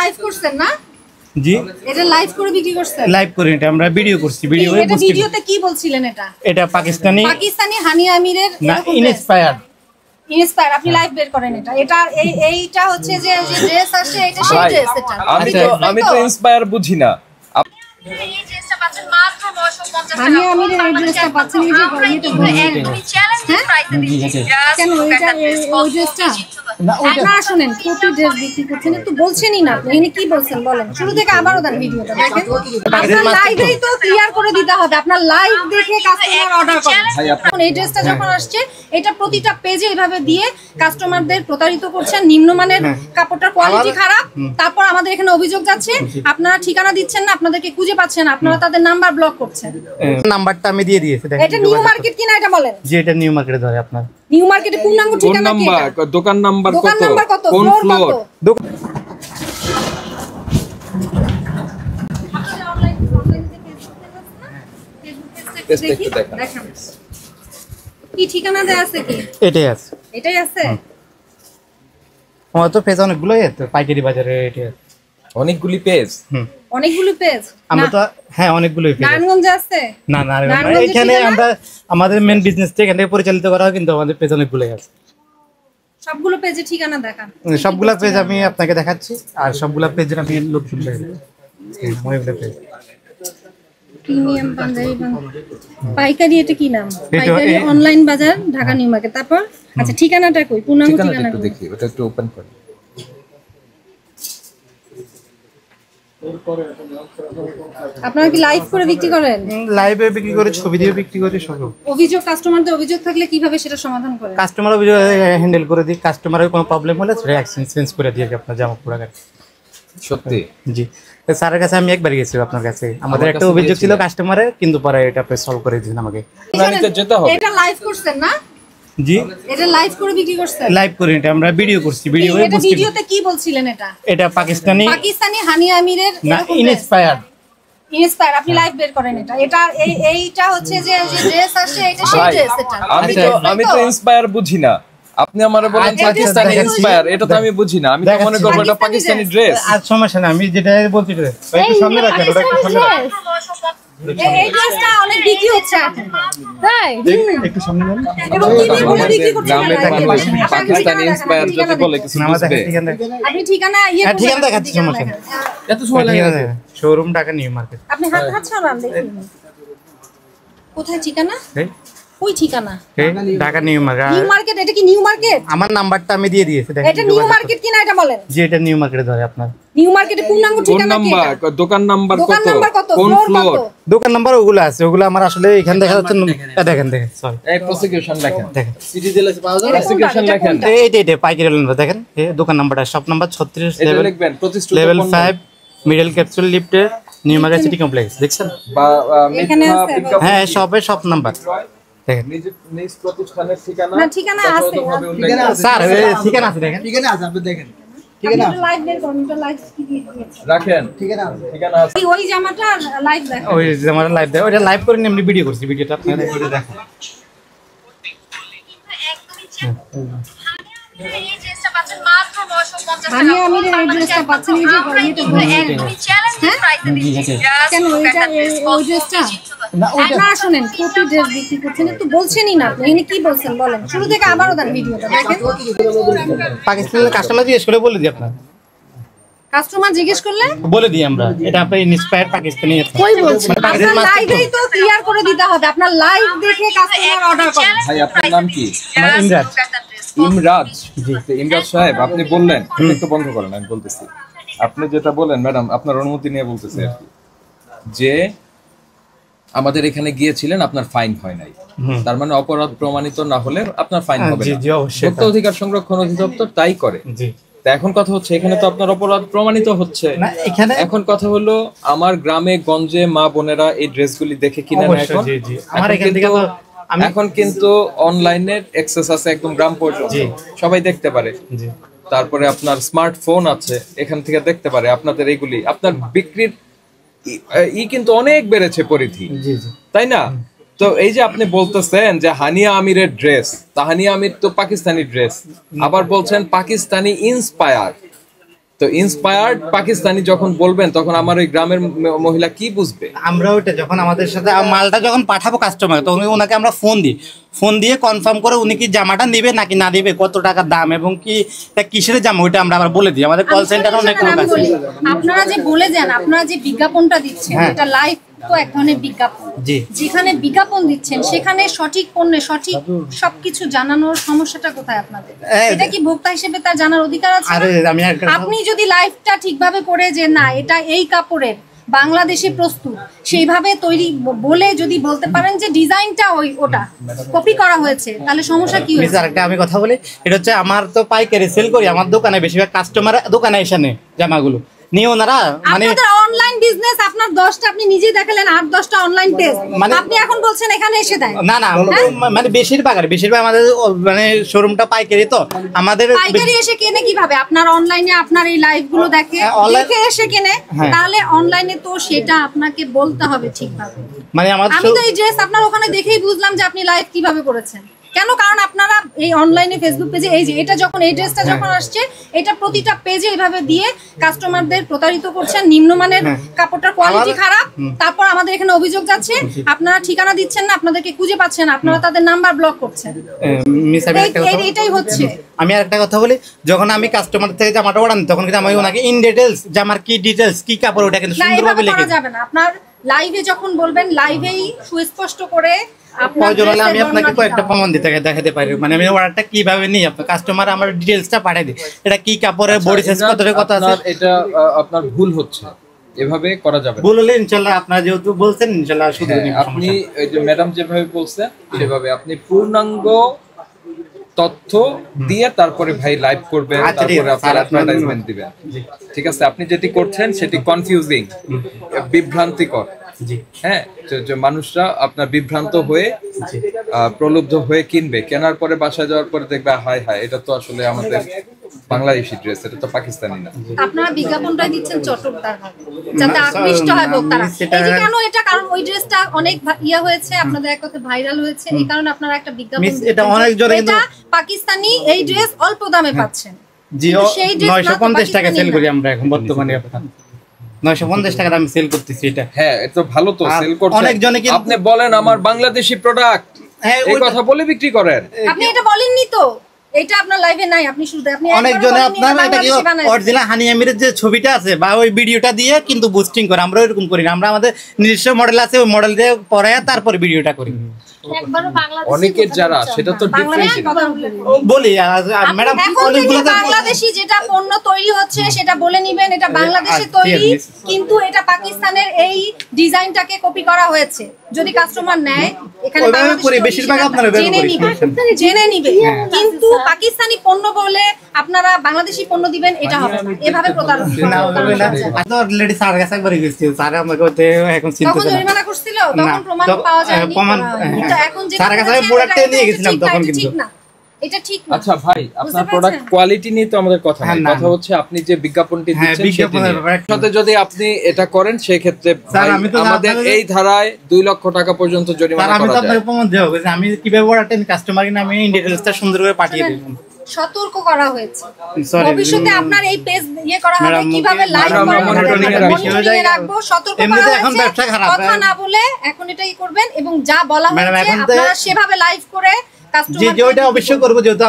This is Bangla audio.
লাইভ করছেন না? জি, এটা লাইভ করে বিক্রি করছেন? লাইভ করে এটা আমরা ভিডিও করছি। ভিডিওতে কি বলছিলেন? এটা পাকিস্তানি হানিয়া আমিরের ইনস্পায়ার্ড। আপনি লাইভ বের করেন এটা। এইটা হচ্ছে যে ড্রেস আছে, এটা সেই ড্রেস। এটা আমি তো ইন্সপায়ার বুঝি না। এই ড্রেসটা পাচ্ছেন মাত্র 950 টাকা। হানিয়া আমিরের এই ড্রেসটা পাচ্ছেন এই যে একদমই চ্যালেঞ্জিং প্রাইসে দিচ্ছি। কেন এটা ওই ড্রেসটা না? আপনারা শুনেন, কপি ড্রেস বিক্রি করছেন তো বলছেনই না। আপনি এখানে কি বলছেন বলেন? শুরু থেকে আবারও দেন ভিডিওটা দেখেন। আপনার লাইভেই তো ক্লিয়ার করে দিতে হবে। আপনার লাইভ দেখে কাস্টমার অর্ডার করেন। এখন এই ড্রেসটা যখন আসছে, এটা প্রতিটা পেজে এইভাবে দিয়ে কাস্টমারদের প্রতারিত করছেন। নিম্নমানের কাপড়টার কোয়ালিটি খারাপ। তারপর আমাদের এখানে অভিযোগ যাচ্ছে আপনারা ঠিকানা দিচ্ছেন না, আপনাদেরকে খুঁজে পাচ্ছেন, আপনারা তাদের নাম্বার ব্লক করছেন। নাম্বারটা আমি দিয়ে দিয়েছি দেখেন। এটা নিউ মার্কেট কিনা এটা বলেন? জি, এটা নিউ মার্কেটে ধরে আপনার। নিউ মার্কেটে পূর্ণাঙ্গ ঠিকানা কি? দোকান নাম্বার কত? কোন ফ্লোর? কি ঠিকানা দেয়া আছে? কি এটাই আছে? এটাই আছে। আমার তো পেজ অনেকগুলোই আছে পাইকারি বাজারে। এটা অনেকগুলি পেজ। অনেকগুলো পেজ আমরা তো হ্যাঁ অনেকগুলোই পেজ। নারায়ণগঞ্জে আছে? না, নারায়ণগঞ্জ এখানে আমরা আমাদের মেইন বিজনেসটা এখান থেকে পরিচালিত করা হয়, কিন্তু আমাদের পেজ অনেকগুলোই আছে। সবগুলো পেজে ঠিকানা দেখান। সবগুলা পেজ আমি আপনাকে দেখাচ্ছি, আর সবগুলা পেজের আমি লোকেশন দিয়ে দেব। মহিলা পেজ প্রিমিয়াম পাঞ্জাবি পাইকারি। এটা কি নাম? পাইকারি অনলাইন বাজার, ঢাকা নিউ মার্কেট। তারপর আচ্ছা ঠিকানাটা কই? পূর্ণাঙ্গ ঠিকানা একটু দেখি, ওটা একটু ওপেন করি। আপনারা কি লাইভ করে বিক্রি করেন? লাইভে বিক্রি করে, ছবি দিয়ে বিক্রি করে। সব অভিযোগ, কাস্টমারদের অভিযোগ থাকলে কিভাবে সেটা সমাধান করেন? কাস্টমার অভিযোগ হ্যান্ডেল করে দিই। কাস্টমারের কোনো প্রবলেম হলে সেটা এক্সচেঞ্জ করে দিয়ে আপনার জামা পুরো। সত্যি? জি, স্যারের কাছে আমি একবার গেছি আপনার কাছে। আমাদের একটা অভিযোগ ছিল কাস্টমারের, কিন্তু পরে এটা আপনি সলভ করে দিয়েছেন আমাকে। এটা লাইভ করছেন না? জি, এটা লাইভ করে বিক্রি করছেন? লাইভ করে এটা আমরা ভিডিও করছি। ভিডিওতে কি বলছিলেন? এটা পাকিস্তানি হানিয়া আমিরের ইনস্পায়ার্ড। আপনি লাইভ বের করেন এটা। এইটা হচ্ছে যে ড্রেস আছে, এটা সেই ড্রেস। এটা আমি তো ইন্সপায়ার বুঝি না। আপনি আমারে বলেন পাকিস্তানি ইন্সপায়ার, এটা তো আমি বুঝি না। আমি তো মনে করব এটা পাকিস্তানি ড্রেস। আর সমস্যা না, আমি যেটা বলছি একটু সামনে রাখেন। ওটা একটু সামনে রাখেন। এই ড্রেসটা অনেক বিক্রি হচ্ছে এখন। তাই একটু সামনে নেন। এবং কি বলে বিক্রি করছেন? পাকিস্তানি ইন্সপায়ার যদি বলে কিছু বুঝবে। আপনি ঠিকানা ঠিকানা দেখাচ্ছি, সমস্যা না। এত সময় লাগে? Showroom Dhaka new market. আপনি হাত ছাড়ান দেখুন কোথায় ঠিকানা। ওই ঠিকানা Dhaka new market. New market? এটা কি নিউ মার্কেট? আমার নাম্বারটা আমি দিয়ে দিয়েছি দেখেন। এটা নিউ মার্কেট কিনা এটা বলেন? জি, এটা নিউ মার্কেটে ধরে আপনার। নিউ মার্কেটে পূর্ণাঙ্গ ঠিকানা কি? দোকান নাম্বার কত? কোন ফ্লোর? দোকান নাম্বার ওগুলো আছে, ওগুলো আমার আসলে এখানে দেখা যাচ্ছে। দেখেন সরি, এই প্রসিকিউশন লেখেন। দেখেন সিটি দিলে পাওয়া যাবে। প্রসিকিউশন লেখেন। এইটা পাইকারি নাম্বার দেখেন। এই দোকান নাম্বারটা শপ নাম্বার 36 এটা লিখবেন। প্রতিষ্ঠান লেভেল 5 মিডল ক্যাপসুল লিফটে নিউ মার্কেট সিটি কমপ্লেক্স। দেখছেন? বা মিথ্যা হ্যাঁ, শপ নাম্বার দেখেন। নিজ প্রতিষ্ঠানের ঠিকানা। না, ঠিকানা আছে। স্যার ঠিকানা আছে দেখেন। ঠিকানা আছে, আপনি দেখেন। ঠিকানা লাইভ বের করুন। এটা লাইভ কি দিয়েছে রাখেন। ঠিকানা আছে। ঠিকানা আছে। ওই জামাটা লাইভ দেখেন। ওই জামাটা লাইভ দেখেন। ওটা লাইভ করে এমনি ভিডিও করছি। ভিডিওটা আপনারা দেখেন। একদমই চেক। এই ড্রেসটা পাচ্ছেন মাত্র 950 টাকা। হানিয়া আমিরের এই ড্রেসটা পাচ্ছেন এই যে একদমই চ্যালেঞ্জিং প্রাইসে দিচ্ছি। কেন এটা ওই ড্রেসটা না? আপনারা শুনেন, কপি ড্রেস বিক্রি করছেন তো বলছেনই না। আপনি এখানে কি বলছেন বলেন? শুরু থেকে আবারও দেন ভিডিওটা দেখেন। পাকিস্তানের কাস্টমার জিজ্ঞেস করে বলে দিই আপনার। কাস্টমার জিজ্ঞেস করলে বলে দিই আমরা, এটা আপনি ইনস্পায়ার্ড পাকিস্তানি। কই বলছেন? আপনার লাইভেই তো ক্লিয়ার করে দিতে হবে। আপনার লাইভ দেখে কাস্টমার অর্ডার করেন। ভাই আপনার নাম কি? ইমরাজ। ইমরাজ। জি, ইমরাজ সাহেব আপনি বললেন। একটু বন্ধ করেন, আমি বলতেছি। আপনি যেটা বলেন ম্যাডাম, আপনার অনুমতি নিয়ে বলতেছি আর কি, যে আমাদের এখানে গিয়েছিলেন, আপনার ফাইন হয় নাই। তার মানে অপরাধ প্রমাণিত না হলে আপনার ফাইন হবে না। ভোক্তা অধিকার সংরক্ষণ অধিদপ্তর তাই করে। তা এখন কথা হচ্ছে, এখানে তো আপনার অপরাধ প্রমাণিত হচ্ছে। এখন কথা হলো, আমার গ্রামে গঞ্জে মা বোনেরা এই ড্রেসগুলি দেখে কিনে না। এখন কিন্তু অনলাইনে অ্যাক্সেস আছে একদম গ্রাম পর্যন্ত, সবাই দেখতে পারে। তারপরে আপনার স্মার্টফোন আছে, এখান থেকে দেখতে পারে আপনাদের এইগুলি। আপনার বিক্রির কিন্তু অনেক বেড়েছে পরিধি, তাই না? তো এই যে আপনি বলতেছেন যে হানিয়া আমিরের ড্রেস, তা হানিয়া আমির তো পাকিস্তানি ড্রেস, আবার বলছেন পাকিস্তানি ইন্সপায়ার। তো ইন্সপায়ার্ড পাকিস্তানি যখন বলবেন তখন আমার ওই গ্রামের মহিলা কি বুঝবে? আমরা ওইটা যখন আমাদের সাথে মালটা যখন পাঠাবো কাস্টমার, তখন ওনাকে আমরা ফোন দিয়ে কনফার্ম করে উনি কি জামাটা নেবে নাকি না নেবে, কত টাকা দাম এবং কি কিসের জামা, ওইটা আমরা আবার বলে দিই। আমাদের কল সেন্টারে অনেক লোক আছে। আপনারা যে বলে যান, আপনারা যে বিজ্ঞাপনটা দিচ্ছেন, এটা লাইভ তো এক ধরনের বিজ্ঞাপন, যেখানে বিজ্ঞাপন দিচ্ছেন সেখানে সঠিক পণ্যে সঠিক সবকিছু জানানোর সমস্যাটা কোথায় আপনাদের? এটা কি ভোক্তা হিসেবে তার জানার অধিকার আছে? আপনি যদি লাইভটা ঠিকভাবে করে যে না এটা এই কাপড়ের বাংলাদেশে প্রস্তুত সেইভাবে তৈরি বলে যদি বলতে পারেন যে ডিজাইনটা ওটা কপি করা হয়েছে, তাহলে সমস্যা কি হয়েছে? আরেকটা আমি কথা বলি, এটা হচ্ছে আমার তো পাইকারি সেল করি, আমার দোকানে বেশিরভাগ কাস্টমার দোকানে এসে নেয় জামাগুলো নিয়ে ওনারা, মানে আপনাদের অনলাইন বিজনেস, আপনার 10টা আপনি নিজেই দেখালেন 8-10টা অনলাইন পেজ, আপনি এখন বলছেন এখানে এসে দেয় না? না, মানে বেশিরভাগ আমাদের মানে শোরুমটা পাইকারি, তো আমাদের পাইকারি এসে কেনে কিভাবে? আপনার অনলাইনে আপনার এই লাইভ গুলো দেখে এসে কেনে, তাহলে অনলাইনে তো সেটা আপনাকে বলতে হবে ঠিকভাবে। মানে আমি তো এই ড্রেস আপনার ওখানে দেখেই বুঝলাম যে আপনি লাইভ কিভাবে করেছেন। কেন? কারণ আপনারা এই অনলাইনে ফেসবুক পেজে এই যে এটা যখন এই ড্রেসটা যখন আসছে, এটা প্রতিটা পেজে এইভাবে দিয়ে কাস্টমারদের প্রতারিত করছেন, নিম্নমানের কাপড়টার কোয়ালিটি খারাপ, তারপর আমাদের এখানে অভিযোগ যাচ্ছে আপনারা ঠিকানা দিচ্ছেন না, আপনাদেরকে খুঁজে পাচ্ছেন, আপনারা তাদের নাম্বার ব্লক করছেন। এটাই হচ্ছে। আমি আরেকটা কথা বলি, যখন আমি কাস্টমার থেকে জামাটা অর্ডার নিই তখন কিন্তু আমি ওনাকে ইন ডিটেইলস জামার কি ডিটেইলস কি কাপড় ওটা কিন্তু সুন্দরভাবে লিখে যাবে না। আপনার লাইভে যখন বলবেন লাইভেই সুস্পষ্ট করে আমি আপনাকে কয়েকটা প্রমাণ দেখাতে পারি, মানে আমি অর্ডারটা কিভাবে নিই, আপনার কাস্টমার আমার ডিটেইলসটা পাঠিয়ে দিই, এটা কি কাপড়ের বডি সাইজ কতটা কত আছে। এটা আপনার ভুল হচ্ছে, এভাবে করা যাবে না। ভুল হলে ইনশাআল্লাহ আপনারা যেহেতু বলছেন ইনশাআল্লাহ শুধু আপনি এই যে ম্যাডাম যেভাবে বলছে সেভাবে আপনি পূর্ণাঙ্গ তথ্য দিয়ে তারপরে ভাই লাইভ করবেন, তারপরে আপনারা অ্যাডভার্টাইজমেন্ট দিবেন। ঠিক আছে, আপনি যেটি করছেন সেটি কনফিউজিং, বিভ্রান্তিকর। হ্যাঁ, যে মানুষরা আপনার বিভ্রান্ত হয়ে প্রলুব্ধ হয়ে কিনবে, কেনার পরে বাসায় যাওয়ার পরে দেখবে হায় হায় এটা তো আসলে আমাদের বাংলাদেশি ড্রেস, এটা তো পাকিস্তানি না। আপনারা বিজ্ঞাপনটা দিচ্ছেন চটকদার ভাবে যাতে আকৃষ্ট হয় ভোক্তারা। এই যে কেন এটা, কারণ ওই ড্রেসটা অনেক ইয়া হয়েছে, আপনাদের এক কথা ভাইরাল হয়েছে, এই কারণে আপনারা একটা বিজ্ঞাপন এটা অনেক জনে কিন্তু পাকিস্তানি এই ড্রেস অল্প দামে পাচ্ছেন। জি, 950 টাকা সেল করি আমরা এখন বর্তমানে, 950 টাকা দামে সেল করতেছি এটা। হ্যাঁ, এটা ভালো তো সেল করছেন। অনেক জনে কিন্তু আপনি বলেন আমার বাংলাদেশি প্রোডাক্ট, এই কথা বলে বিক্রি করেন। আপনি এটা বলেননি তো, এটা আপনার লাইভে নাই, আপনি শুধু আপনি অনেকজনে আপনার এটা কি অরিজিনাল হানি আমিরের যে ছবিটা আছে বা ওই ভিডিওটা দিয়ে কিন্তু বুস্টিং করে, আমরা এরকম করি না। আমরা আমাদের নিজস্ব মডেল আছে, ওই মডেল দিয়ে পরায়া তারপর ভিডিওটা করি। অনেকের যারা সেটা তো ডিফারেন্ট বলি ম্যাডাম, বাংলাদেশি যেটা পণ্য তৈরি হচ্ছে সেটা বলে নিবেন এটা বাংলাদেশে তৈরি, কিন্তু এটা পাকিস্তানের এই ডিজাইনটাকে কপি করা হয়েছে। যদি কাস্টমার নেয় এখানে বেশিরভাগ আপনারা জেনে নিবে, কিন্তু পাকিস্তানি পণ্য বলে আপনারা বাংলাদেশি পণ্য দিবেন, এটা হবে না। এভাবে প্রতারণা অলরেডি স্যার কাছে একবার গেছি, স্যার আমাকে ওতে এখন চিন্তা তখন জরিমানা করছিল, তখন প্রমাণ পাওয়া যায়নি, কিন্তু এখন যে স্যার কাছে প্রোডাক্ট নিয়ে গেছিলাম তখন কিন্তু ঠিক না, এটা ঠিক না। আচ্ছা ভাই, আপনার প্রোডাক্ট কোয়ালিটি নিয়ে তো আমাদের কথা না, কথা হচ্ছে আপনি যে বিজ্ঞাপনটি দিচ্ছেন বিজ্ঞাপনের সাথে যদি আপনি এটা করেন সেই ক্ষেত্রে আমাদের এই ধারায় 2 লক্ষ টাকা পর্যন্ত জরিমানা করা যায়। আমি তো আপনাকে প্রমাণ দেব যে আমি কিভাবে অর্ডারটা কাস্টমারকে আমি ইন ডিটেইলসটা সুন্দর করে পাঠিয়ে দেব। সতর্ক করা হয়েছে, ভবিষ্যতে আপনার এই পেজ ইয়ে করা হবে, কিভাবে লাইভ মনিটরিং এ রাখবো, সতর্ক করা হয়েছে। কথা না বলে এখন এটাই করবেন এবং যা বলা হয়েছে আপনারা সেভাবে লাইভ করে কাস্টমার যে ওটা অবশ্যই করব, যেহেতু